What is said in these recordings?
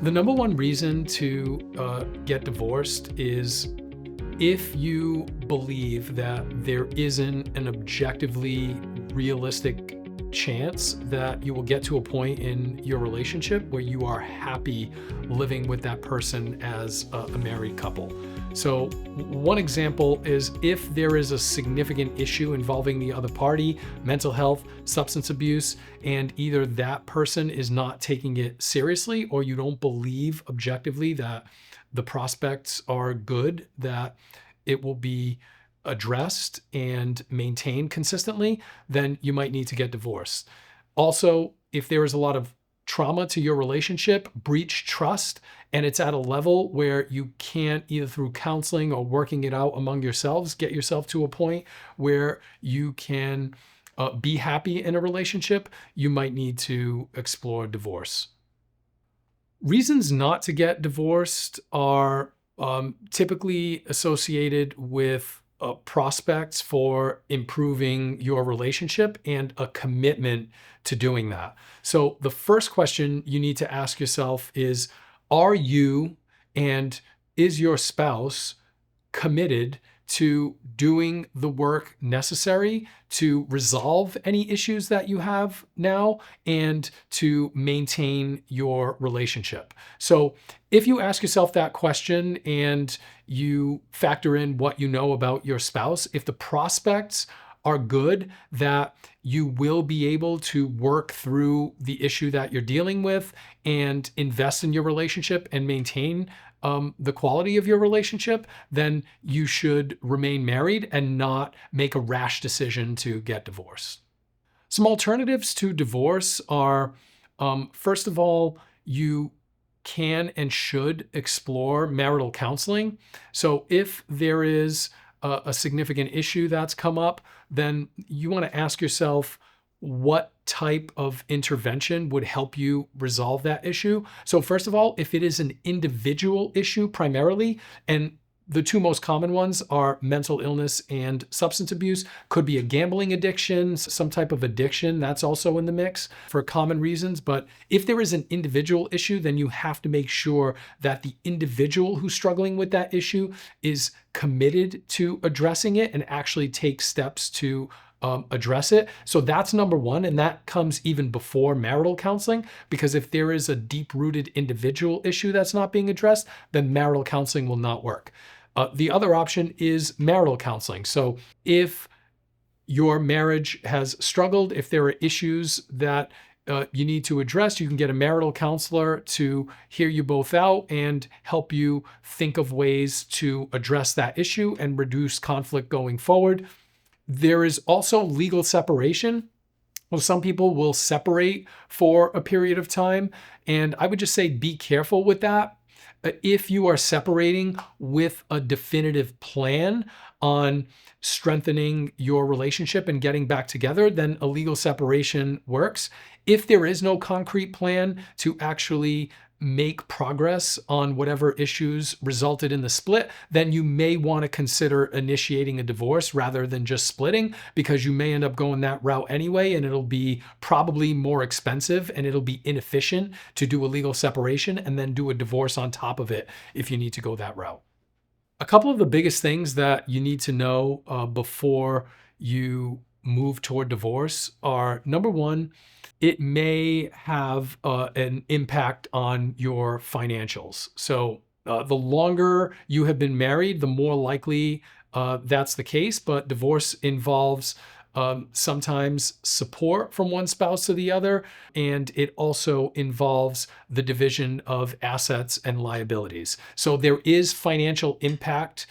The number one reason to get divorced is if you believe that there isn't an objectively realistic chance that you will get to a point in your relationship where you are happy living with that person as a married couple. So one example is if there is a significant issue involving the other party, mental health, substance abuse, and either that person is not taking it seriously or you don't believe objectively that the prospects are good, that it will be addressed and maintained consistently, then you might need to get divorced. Also, if there is a lot of trauma to your relationship, breach trust, and it's at a level where you can't, either through counseling or working it out among yourselves, get yourself to a point where you can be happy in a relationship, you might need to explore divorce. Reasons not to get divorced are typically associated with prospects for improving your relationship and a commitment to doing that. So the first question you need to ask yourself is, are you and is your spouse committed to doing the work necessary to resolve any issues that you have now and to maintain your relationship? So if you ask yourself that question and you factor in what you know about your spouse, if the prospects are good that you will be able to work through the issue that you're dealing with and invest in your relationship and maintain the quality of your relationship, then you should remain married and not make a rash decision to get divorced. Some alternatives to divorce are, first of all, you can and should explore marital counseling. So if there is a significant issue that's come up, then you want to ask yourself, what type of intervention would help you resolve that issue? So first of all, if it is an individual issue primarily, and the two most common ones are mental illness and substance abuse, could be a gambling addiction, some type of addiction, that's also in the mix for common reasons. But if there is an individual issue, then you have to make sure that the individual who's struggling with that issue is committed to addressing it and actually take steps to address it. So that's number one. And that comes even before marital counseling, because if there is a deep-rooted individual issue that's not being addressed, then marital counseling will not work. The other option is marital counseling. So if your marriage has struggled, if there are issues that you need to address, you can get a marital counselor to hear you both out and help you think of ways to address that issue and reduce conflict going forward. There is also legal separation. Well, some people will separate for a period of time, and I would just say be careful with that. If you are separating with a definitive plan on strengthening your relationship and getting back together, then a legal separation works. If there is no concrete plan to actually make progress on whatever issues resulted in the split, then you may want to consider initiating a divorce rather than just splitting, because you may end up going that route anyway, and it'll be probably more expensive and it'll be inefficient to do a legal separation and then do a divorce on top of it if you need to go that route. A couple of the biggest things that you need to know before you move toward divorce are, number one, it may have an impact on your financials. So the longer you have been married, the more likely that's the case. But divorce involves sometimes support from one spouse to the other, and it also involves the division of assets and liabilities. So there is financial impact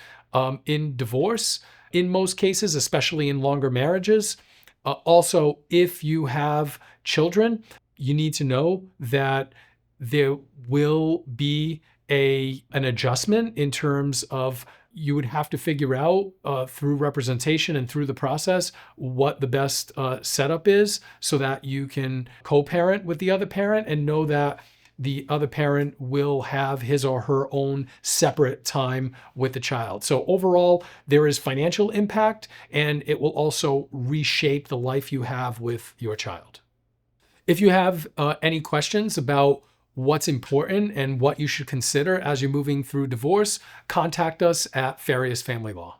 in divorce in most cases, especially in longer marriages. Also, if you have children, you need to know that there will be an adjustment in terms of you would have to figure out through representation and through the process what the best setup is so that you can co-parent with the other parent and know that the other parent will have his or her own separate time with the child. So overall, there is financial impact, and it will also reshape the life you have with your child. If you have any questions about what's important and what you should consider as you're moving through divorce, contact us at Farias Family Law.